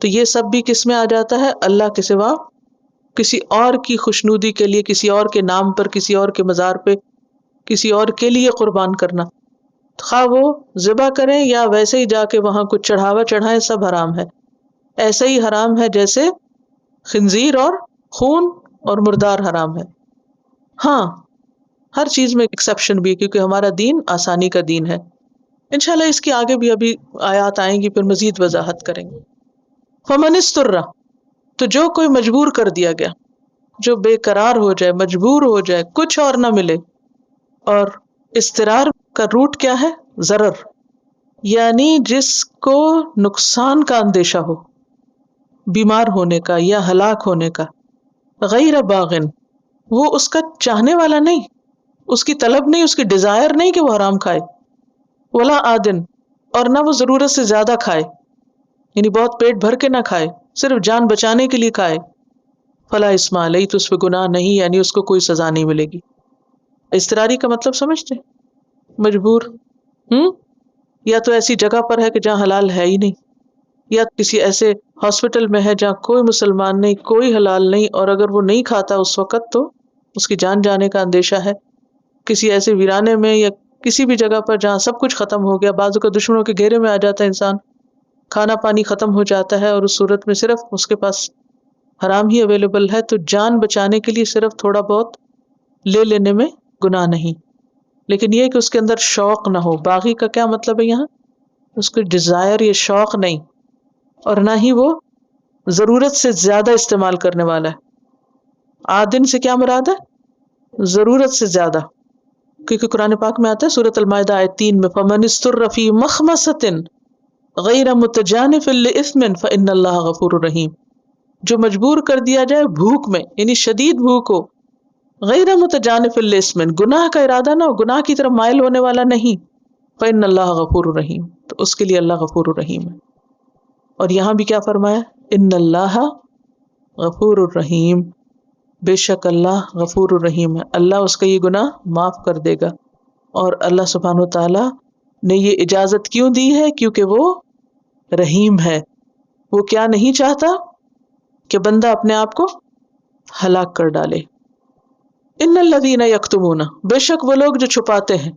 تو یہ سب بھی کس میں آ جاتا ہے؟ اللہ کے سوا کسی اور کی خوشنودی کے لیے، کسی اور کے نام پر، کسی اور کے مزار پہ، کسی اور کے لیے قربان کرنا. خواہ وہ ذبح کریں یا ویسے ہی جا کے وہاں کچھ چڑھاوا چڑھائیں، سب حرام ہے. ایسا ہی حرام ہے جیسے خنزیر اور خون اور مردار حرام ہے. ہاں ہر چیز میں ایکسیپشن بھی ہے، کیونکہ ہمارا دین آسانی کا دین ہے. انشاءاللہ اس کے آگے بھی ابھی آیات آئیں گی، پھر مزید وضاحت کریں گے. فمن استر، تو جو کوئی مجبور کر دیا گیا، جو بے قرار ہو جائے، مجبور ہو جائے، کچھ اور نہ ملے. اور استرار کا روٹ کیا ہے؟ ضرر، یعنی جس کو نقصان کا اندیشہ ہو، بیمار ہونے کا یا ہلاک ہونے کا. غیر باغن، وہ اس کا چاہنے والا نہیں، اس کی طلب نہیں، اس کی ڈیزائر نہیں کہ وہ حرام کھائے. ولا عادن، اور نہ وہ ضرورت سے زیادہ کھائے، یعنی بہت پیٹ بھر کے نہ کھائے، صرف جان بچانے کے لیے کھائے. فلا اسم علیہ، تو اس پہ گناہ نہیں، یعنی اس کو کوئی سزا نہیں ملے گی. استراری کا مطلب سمجھتے؟ مجبور، یا تو ایسی جگہ پر ہے کہ جہاں حلال ہے ہی نہیں، یا کسی ایسے ہاسپٹل میں ہے جہاں کوئی مسلمان نہیں، کوئی حلال نہیں، اور اگر وہ نہیں کھاتا اس وقت تو اس کی جان جانے کا اندیشہ ہے. کسی ایسے ویرانے میں یا کسی بھی جگہ پر جہاں سب کچھ ختم ہو گیا، بعضوں کا دشمنوں کے گھیرے میں آ جاتا ہے انسان، کھانا پانی ختم ہو جاتا ہے، اور اس صورت میں صرف اس کے پاس حرام ہی اویلیبل ہے، تو جان بچانے کے لیے صرف تھوڑا بہت لے لینے میں گناہ نہیں. لیکن یہ کہ اس کے اندر شوق نہ ہو. باغی کا کیا مطلب ہے یہاں؟ اس کو ڈیزائر یا شوق نہیں، اور نہ ہی وہ ضرورت سے زیادہ استعمال کرنے والا ہے. عادن سے کیا مراد ہے؟ ضرورت سے زیادہ، کیونکہ قرآن پاک میں آتا ہے سورۃ المائدہ آیت 3 میں فَمَنِ اسْتُرَّ فِي مَخْمَصَةٍ غَيْرَ مُتَجَانِفٍ لِإِثْمٍ فَإِنَّ اللَّهَ غَفُورٌ رَحِيمٌ. جو مجبور کر دیا جائے بھوک میں، یعنی شدید بھوک ہو غیر متجانف للإثم، گناہ کا ارادہ نہ ہو، گناہ کی طرف مائل ہونے والا نہیں، فإن اللہ غفور رحیم، تو اس کے لیے اللہ غفور الرحیم ہے۔ اور یہاں بھی کیا فرمایا؟ ان اللہ غفور الرحیم، بے شک اللہ غفور الرحیم ہے، اللہ اس کا یہ گناہ معاف کر دے گا۔ اور اللہ سبحانہ و تعالی نے یہ اجازت کیوں دی ہے؟ کیونکہ وہ رحیم ہے، وہ کیا نہیں چاہتا کہ بندہ اپنے آپ کو ہلاک کر ڈالے۔ ان الذین یکتمون، بے شک وہ لوگ جو چھپاتے ہیں۔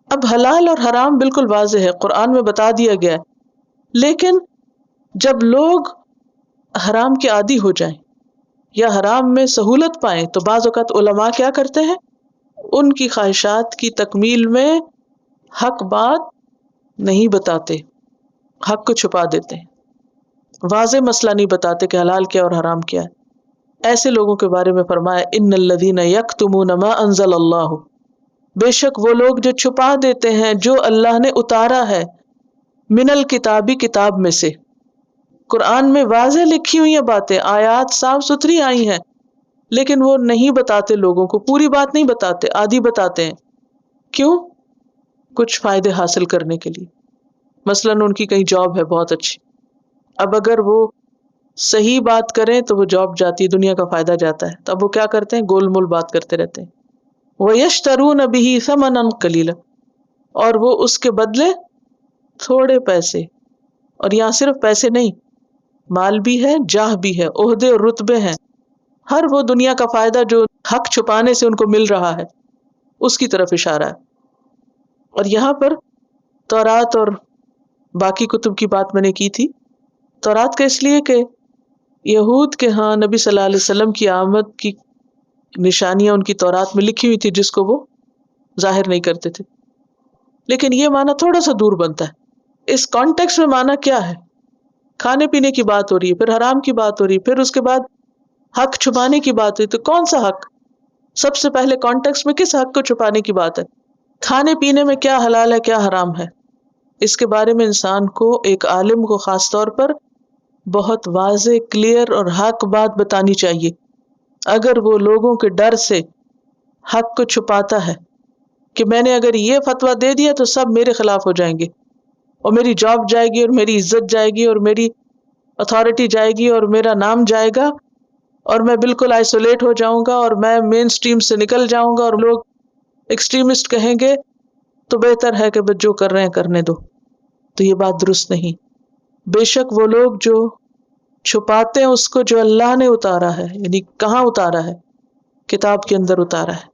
اب حلال اور حرام بالکل واضح ہے، قرآن میں بتا دیا گیا ہے، لیکن جب لوگ حرام کے عادی ہو جائیں یا حرام میں سہولت پائیں تو بعض اوقات علماء کیا کرتے ہیں؟ ان کی خواہشات کی تکمیل میں حق بات نہیں بتاتے، حق کو چھپا دیتے ہیں، واضح مسئلہ نہیں بتاتے کہ حلال کیا اور حرام کیا ہے۔ ایسے لوگوں کے بارے میں فرمایا ان الذین یکتمون ما انزل اللہ، بے شک وہ لوگ جو چھپا دیتے ہیں جو اللہ نے اتارا ہے، من الکتابی، کتاب میں سے۔ قرآن میں واضح لکھی ہوئی ہیں باتیں، آیات صاف ستھری آئی ہیں، لیکن وہ نہیں بتاتے لوگوں کو، پوری بات نہیں بتاتے، آدھی بتاتے ہیں۔ کیوں؟ کچھ فائدے حاصل کرنے کے لیے۔ مثلاً ان کی کہیں جاب ہے بہت اچھی، اب اگر وہ صحیح بات کریں تو وہ جاب جاتی ہے، دنیا کا فائدہ جاتا ہے، تو اب وہ کیا کرتے ہیں؟ گول مول بات کرتے رہتے ہیں۔ وَيَشْتَرُونَ بِهِ ثَمَنًا قَلِيلًا، اور وہ اس کے بدلے تھوڑے پیسے، اور یہاں صرف پیسے نہیں، مال بھی ہے، جاہ بھی ہے، عہدے اور رتبے ہیں، ہر وہ دنیا کا فائدہ جو حق چھپانے سے ان کو مل رہا ہے اس کی طرف اشارہ ہے۔ اور یہاں پر تورات اور باقی کتب کی بات میں نے کی تھی۔ تورات کا اس لیے کہ یہود کے ہاں نبی صلی اللہ علیہ وسلم کی آمد کی نشانیاں ان کی تورات میں لکھی ہوئی تھی، جس کو وہ ظاہر نہیں کرتے تھے، لیکن یہ معنی تھوڑا سا دور بنتا ہے۔ اس کانٹیکس میں معنی کیا ہے؟ کھانے پینے کی بات ہو رہی ہے، پھر حرام کی بات ہو رہی ہے، پھر اس کے بعد حق چھپانے کی بات ہوئی، تو کون سا حق؟ سب سے پہلے کانٹیکس میں کس حق کو چھپانے کی بات ہے؟ کھانے پینے میں کیا حلال ہے، کیا حرام ہے، اس کے بارے میں انسان کو، ایک عالم کو خاص طور پر بہت واضح، کلیئر اور حق بات بتانی چاہیے۔ اگر وہ لوگوں کے ڈر سے حق کو چھپاتا ہے کہ میں نے اگر یہ فتویٰ دے دیا تو سب میرے خلاف ہو جائیں گے، اور میری جاب جائے گی، اور میری عزت جائے گی، اور میری اتھارٹی جائے گی، اور میرا نام جائے گا، اور میں بالکل آئسولیٹ ہو جاؤں گا، اور میں مین سٹریم سے نکل جاؤں گا، اور لوگ ایکسٹریمسٹ کہیں گے تو بہتر ہے کہ بس جو کر رہے ہیں کرنے دو، تو یہ بات درست نہیں۔ بے شک وہ لوگ جو چھپاتے ہیں اس کو جو اللہ نے اتارا ہے، یعنی کہاں اتارا ہے؟ کتاب کے اندر اتارا ہے،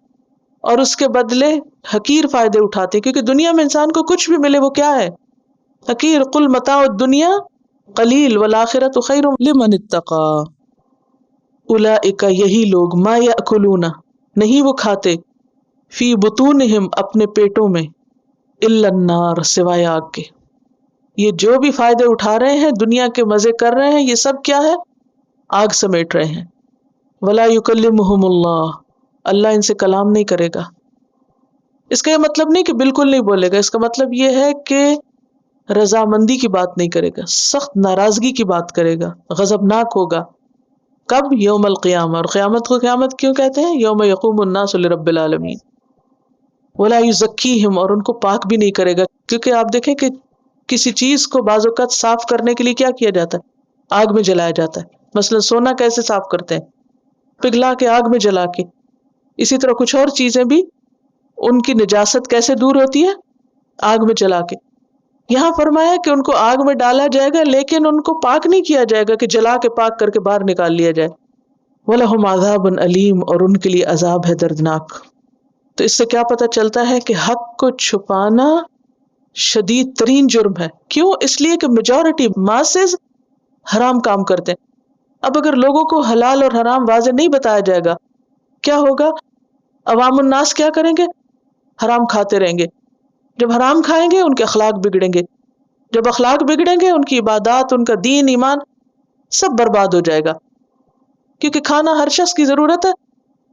اور اس کے بدلے حقیر فائدے اٹھاتے ہیں، کیونکہ دنیا میں انسان کو کچھ بھی ملے وہ کیا ہے؟ حقیر۔ قل متاع الدنیا قلیل والآخرۃ خیر لمن اتقی، اولئک، یہی لوگ، ما یأکلون، نہیں وہ کھاتے، فی بطونہم، اپنے پیٹوں میں، الا النار، سوائے آگ کے۔ یہ جو بھی فائدے اٹھا رہے ہیں، دنیا کے مزے کر رہے ہیں، یہ سب کیا ہے؟ آگ سمیٹ رہے ہیں۔ ولا یکلمہم اللہ، اللہ ان سے کلام نہیں کرے گا۔ اس کا یہ مطلب نہیں کہ بالکل نہیں بولے گا، اس کا مطلب یہ ہے کہ رضامندی کی بات نہیں کرے گا، سخت ناراضگی کی بات کرے گا، غضبناک ہوگا۔ کب؟ یوم القیامہ، اور قیامت کو قیامت کیوں کہتے ہیں؟ یوم یقوم الناس لرب العالمین۔ ولا یزکیہم، اور ان کو پاک بھی نہیں کرے گا، کیونکہ آپ دیکھیں کہ کسی چیز کو بعض اوقات صاف کرنے کے لیے کیا کیا جاتا ہے؟ آگ میں جلایا جاتا ہے۔ مثلا سونا کیسے صاف کرتے ہیں؟ پگھلا کے، آگ میں جلا کے۔ اسی طرح کچھ اور چیزیں بھی، ان کی نجاست کیسے دور ہوتی ہے؟ آگ میں جلا کے۔ یہاں فرمایا کہ ان کو آگ میں ڈالا جائے گا، لیکن ان کو پاک نہیں کیا جائے گا کہ جلا کے پاک کر کے باہر نکال لیا جائے۔ وَلَهُمْ عَذَابٌ أَلِيمٌ، اور ان کے لیے عذاب ہے دردناک۔ تو اس سے کیا پتہ چلتا ہے کہ حق کو چھپانا شدید ترین جرم ہے۔ کیوں؟ اس لیے کہ میجورٹی، ماسز حرام کام کرتے ہیں۔ اب اگر لوگوں کو حلال اور حرام واضح نہیں بتایا جائے گا، کیا ہوگا؟ عوام الناس کیا کریں گے؟ حرام کھاتے رہیں گے۔ جب حرام کھائیں گے ان کے اخلاق بگڑیں گے، جب اخلاق بگڑیں گے ان کی عبادات، ان کا دین، ایمان سب برباد ہو جائے گا، کیونکہ کھانا ہر شخص کی ضرورت ہے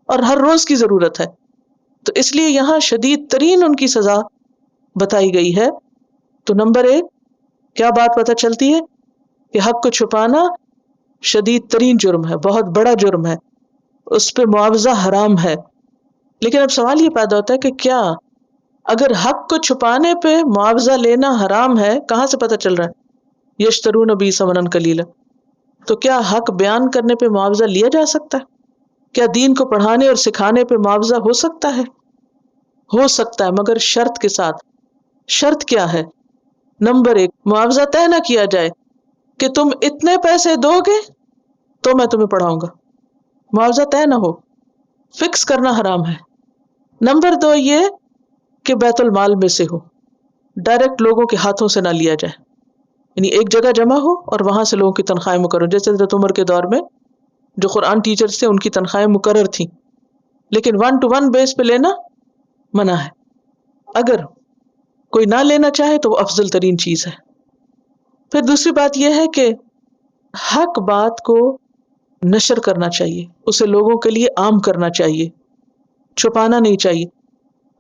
اور ہر روز کی ضرورت ہے۔ تو اس لیے یہاں شدید ترین ان کی سزا بتائی گئی ہے۔ تو نمبر 1 کیا بات پتہ چلتی ہے؟ کہ حق کو چھپانا شدید ترین جرم ہے، بہت بڑا جرم ہے، اس پہ معاوضہ حرام ہے۔ لیکن اب سوال یہ پیدا ہوتا ہے کہ کیا اگر حق کو چھپانے پہ معاوضہ لینا حرام ہے، کہاں سے پتہ چل رہا ہے؟ یشترون بہ ثمنا قلیلا، تو کیا حق بیان کرنے پہ معاوضہ لیا جا سکتا ہے؟ کیا دین کو پڑھانے اور سکھانے پہ معاوضہ ہو سکتا ہے؟ ہو سکتا ہے، مگر شرط کے ساتھ۔ شرط کیا ہے؟ نمبر 1، معاوضہ طے نہ کیا جائے کہ تم اتنے پیسے دو گے تو میں تمہیں پڑھاؤں گا، معاوضہ طے نہ ہو، فکس کرنا حرام ہے۔ نمبر 2 یہ کہ بیت المال میں سے ہو، ڈائریکٹ لوگوں کے ہاتھوں سے نہ لیا جائے، یعنی ایک جگہ جمع ہو اور وہاں سے لوگوں کی تنخواہیں مقرر، جیسے حضرت عمر کے دور میں جو قرآن ٹیچرز تھے ان کی تنخواہیں مقرر تھیں، لیکن 1 to 1 بیس پہ لینا منع ہے۔ اگر کوئی نہ لینا چاہے تو وہ افضل ترین چیز ہے۔ پھر دوسری بات یہ ہے کہ حق بات کو نشر کرنا چاہیے، اسے لوگوں کے لیے عام کرنا چاہیے، چھپانا نہیں چاہیے۔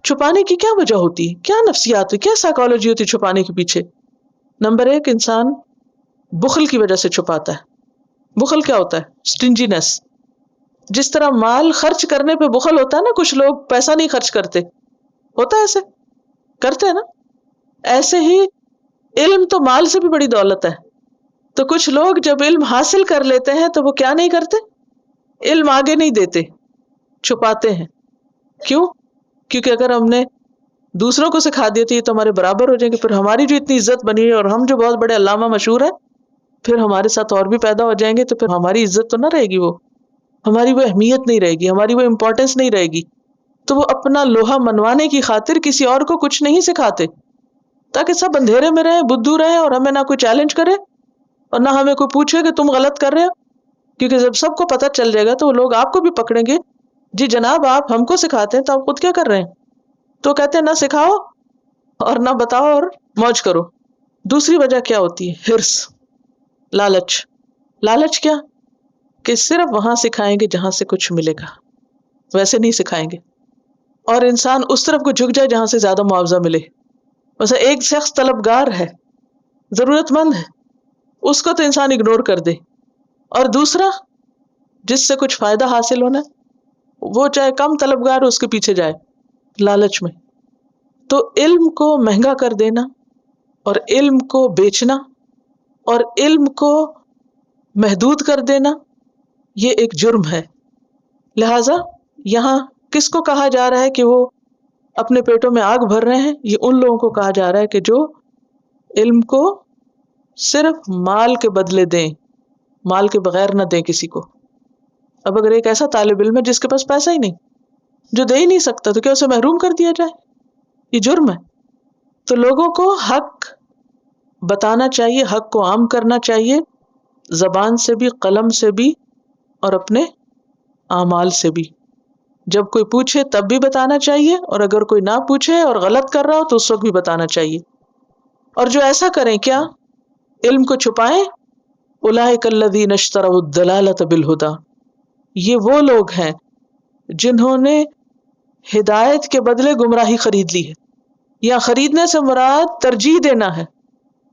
چھپانے کی کیا وجہ ہوتی ہے؟ کیا نفسیات ہے؟ کیا سائیکالوجی ہوتی ہے چھپانے کے پیچھے؟ نمبر 1، انسان بخل کی وجہ سے چھپاتا ہے۔ بخل کیا ہوتا ہے؟ اسٹنجینس۔ جس طرح مال خرچ کرنے پہ بخل ہوتا ہے نا، کچھ لوگ پیسہ نہیں خرچ کرتے، ہوتا ہے ایسے، کرتے ہیں نا، ایسے ہی علم تو مال سے بھی بڑی دولت ہے، تو کچھ لوگ جب علم حاصل کر لیتے ہیں تو وہ کیا نہیں کرتے؟ علم آگے نہیں دیتے، چھپاتے ہیں۔ کیوں؟ کیونکہ اگر ہم نے دوسروں کو سکھا دیے تو یہ تو ہمارے برابر ہو جائیں گے، پھر ہماری جو اتنی عزت بنی ہے اور ہم جو بہت بڑے علامہ مشہور ہیں، پھر ہمارے ساتھ اور بھی پیدا ہو جائیں گے، تو پھر ہماری عزت تو نہ رہے گی، وہ ہماری وہ اہمیت نہیں رہے گی، ہماری وہ امپورٹنس نہیں رہے گی۔ تو وہ اپنا لوہا منوانے کی خاطر کسی اور کو کچھ نہیں سکھاتے، تاکہ سب اندھیرے میں رہیں، بدھو رہیں، اور ہمیں نہ کوئی چیلنج کرے اور نہ ہمیں کوئی پوچھے کہ تم غلط کر رہے ہو۔ کیونکہ جب سب کو پتہ چل جائے گا تو وہ لوگ آپ کو بھی پکڑیں گے، جی جناب آپ ہم کو سکھاتے ہیں تو آپ خود کیا کر رہے ہیں؟ تو کہتے ہیں نہ سکھاؤ اور نہ بتاؤ اور موج کرو۔ دوسری وجہ کیا ہوتی ہے؟ حرص، لالچ۔ لالچ کیا؟ کہ صرف وہاں سکھائیں گے جہاں سے کچھ ملے گا، ویسے نہیں سکھائیں گے، اور انسان اس طرف کو جھک جائے جہاں سے زیادہ معاوضہ ملے۔ مثلا ایک شخص طلبگار ہے، ضرورت مند ہے، اس کو تو انسان اگنور کر دے، اور دوسرا جس سے کچھ فائدہ حاصل ہونا ہے وہ چاہے کم طلبگار ہو اس کے پیچھے جائے لالچ میں۔ تو علم کو مہنگا کر دینا اور علم کو بیچنا اور علم کو محدود کر دینا یہ ایک جرم ہے۔ لہٰذا یہاں کس کو کہا جا رہا ہے کہ وہ اپنے پیٹوں میں آگ بھر رہے ہیں؟ یہ ان لوگوں کو کہا جا رہا ہے کہ جو علم کو صرف مال کے بدلے دیں، مال کے بغیر نہ دیں کسی کو۔ اب اگر ایک ایسا طالب علم ہے جس کے پاس پیسہ ہی نہیں، جو دے ہی نہیں سکتا، تو کیا اسے محروم کر دیا جائے؟ یہ جرم ہے۔ تو لوگوں کو حق بتانا چاہیے، حق کو عام کرنا چاہیے، زبان سے بھی، قلم سے بھی، اور اپنے اعمال سے بھی۔ جب کوئی پوچھے تب بھی بتانا چاہیے، اور اگر کوئی نہ پوچھے اور غلط کر رہا ہو تو اس وقت بھی بتانا چاہیے۔ اور جو ایسا کریں، کیا علم کو چھپائیں، اولئک الذین اشتروا الضلالۃ بالہدی، یہ وہ لوگ ہیں جنہوں نے ہدایت کے بدلے گمراہی خرید لی ہے۔ یا خریدنے سے مراد ترجیح دینا ہے۔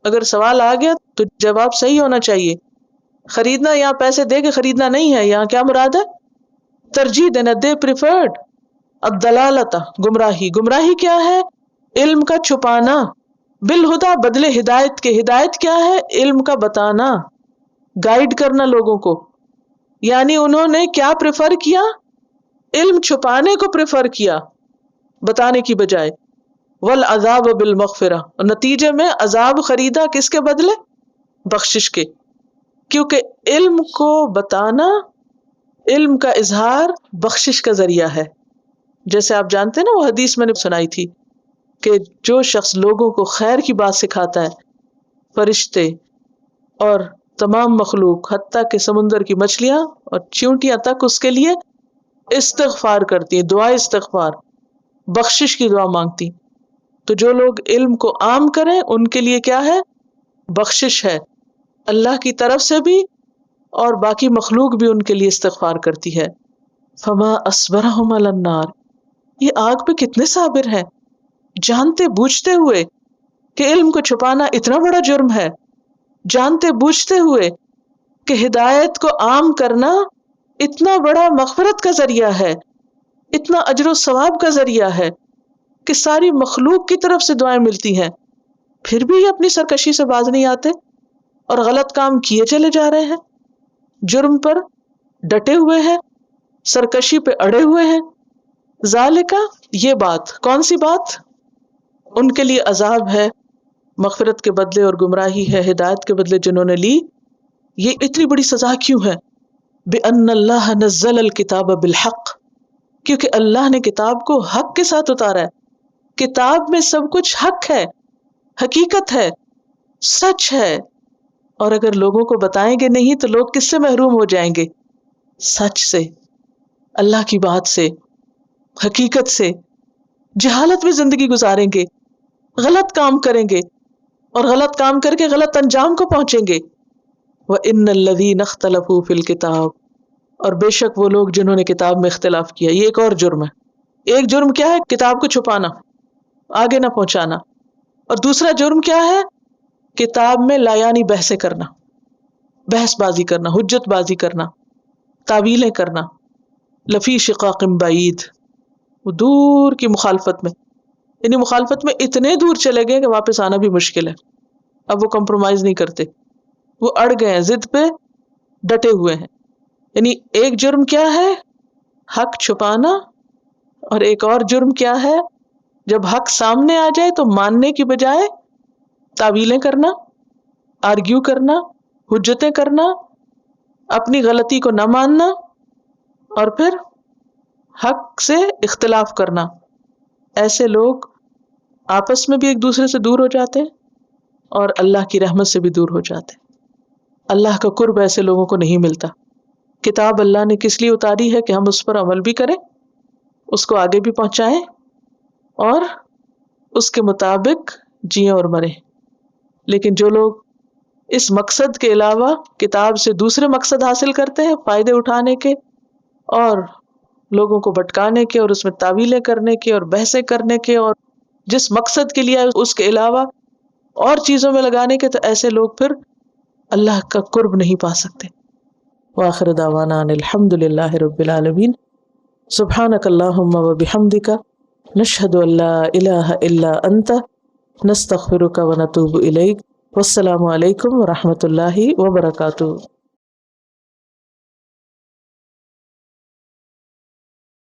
اگر سوال آ گیا تو جواب صحیح ہونا چاہیے۔ خریدنا یہاں پیسے دے کے خریدنا نہیں ہے، یہاں کیا مراد ہے؟ ترجیح دینا۔ دے پریفرڈ الضلالۃ، گمراہی۔ گمراہی کیا ہے؟ علم کا چھپانا، بالہدیٰ بدلے ہدایت کے۔ ہدایت کیا ہے؟ علم کا بتانا، گائیڈ کرنا لوگوں کو۔ یعنی انہوں نے کیا پریفر کیا؟ علم چھپانے کو پریفر کیا بتانے کی بجائے۔ والعذاب بالمغفرہ، اور نتیجے میں عذاب خریدا کس کے بدلے؟ بخشش کے۔ کیونکہ علم کو بتانا، علم کا اظہار بخشش کا ذریعہ ہے۔ جیسے آپ جانتے ہیں نا، وہ حدیث میں نے سنائی تھی کہ جو شخص لوگوں کو خیر کی بات سکھاتا ہے، فرشتے اور تمام مخلوق حتیٰ کہ سمندر کی مچھلیاں اور چیونٹیاں تک اس کے لیے استغفار کرتی ہیں، دعا استغفار، بخشش کی دعا مانگتی۔ تو جو لوگ علم کو عام کریں ان کے لیے کیا ہے؟ بخشش ہے، اللہ کی طرف سے بھی، اور باقی مخلوق بھی ان کے لیے استغفار کرتی ہے۔ فما اصبرہم علی النار، یہ آگ پہ کتنے صابر ہیں، جانتے بوجھتے ہوئے کہ علم کو چھپانا اتنا بڑا جرم ہے، جانتے بوجھتے ہوئے کہ ہدایت کو عام کرنا اتنا بڑا مغفرت کا ذریعہ ہے، اتنا اجر و ثواب کا ذریعہ ہے کہ ساری مخلوق کی طرف سے دعائیں ملتی ہیں، پھر بھی یہ اپنی سرکشی سے باز نہیں آتے اور غلط کام کیے چلے جا رہے ہیں، جرم پر ڈٹے ہوئے ہیں، سرکشی پہ اڑے ہوئے ہیں۔ ذالکا، یہ بات، کون سی بات؟ ان کے لیے عذاب ہے مغفرت کے بدلے اور گمراہی ہے ہدایت کے بدلے جنہوں نے لی۔ یہ اتنی بڑی سزا کیوں ہے؟ بِأَنَّ اللَّهَ نَزَّلَ الْكِتَابَ بِالْحَقِّ، کیونکہ اللہ نے کتاب کو حق کے ساتھ اتارا ہے۔ کتاب میں سب کچھ حق ہے، حقیقت ہے، سچ ہے، اور اگر لوگوں کو بتائیں گے نہیں تو لوگ کس سے محروم ہو جائیں گے؟ سچ سے، اللہ کی بات سے، حقیقت سے۔ جہالت میں زندگی گزاریں گے، غلط کام کریں گے اور غلط کام کر کے غلط انجام کو پہنچیں گے۔ وَإِنَّ الَّذِينَ اخْتَلَفُوا فِي الْكِتَابِ، اور بے شک وہ لوگ جنہوں نے کتاب میں اختلاف کیا۔ یہ ایک اور جرم ہے۔ ایک جرم کیا ہے؟ کتاب کو چھپانا، آگے نہ پہنچانا، اور دوسرا جرم کیا ہے؟ کتاب میں لایانی بحثیں کرنا، بحث بازی کرنا، حجت بازی کرنا، تعویلیں کرنا۔ لفی شقاق بعید، وہ دور کی مخالفت میں، یعنی مخالفت میں اتنے دور چلے گئے کہ واپس آنا بھی مشکل ہے۔ اب وہ کمپرومائز نہیں کرتے، وہ اڑ گئے ہیں، ضد پہ ڈٹے ہوئے ہیں۔ یعنی ایک جرم کیا ہے؟ حق چھپانا، اور ایک اور جرم کیا ہے؟ جب حق سامنے آ جائے تو ماننے کی بجائے تعویلیں کرنا، آرگیو کرنا، حجتیں کرنا، اپنی غلطی کو نہ ماننا، اور پھر حق سے اختلاف کرنا۔ ایسے لوگ آپس میں بھی ایک دوسرے سے دور ہو جاتے ہیں اور اللہ کی رحمت سے بھی دور ہو جاتے ہیں۔ اللہ کا قرب ایسے لوگوں کو نہیں ملتا۔ کتاب اللہ نے کس لیے اتاری ہے؟ کہ ہم اس پر عمل بھی کریں، اس کو آگے بھی پہنچائیں اور اس کے مطابق جئیں اور مریں۔ لیکن جو لوگ اس مقصد کے علاوہ کتاب سے دوسرے مقصد حاصل کرتے ہیں، فائدے اٹھانے کے اور لوگوں کو بھٹکانے کے اور اس میں تعویلیں کرنے کے اور بحثیں کرنے کے، اور جس مقصد کے لیے اس کے علاوہ اور چیزوں میں لگانے کے، تو ایسے لوگ پھر اللہ کا قرب نہیں پا سکتے۔ وآخر دعوانا ان الحمد للہ رب العالمین۔ سبحانک اللہم وبحمدک، نشہد ان لا الہ الا انت، نستغفرک ونتوب الیک۔ والسلام علیکم ورحمۃ اللہ وبرکاتہ۔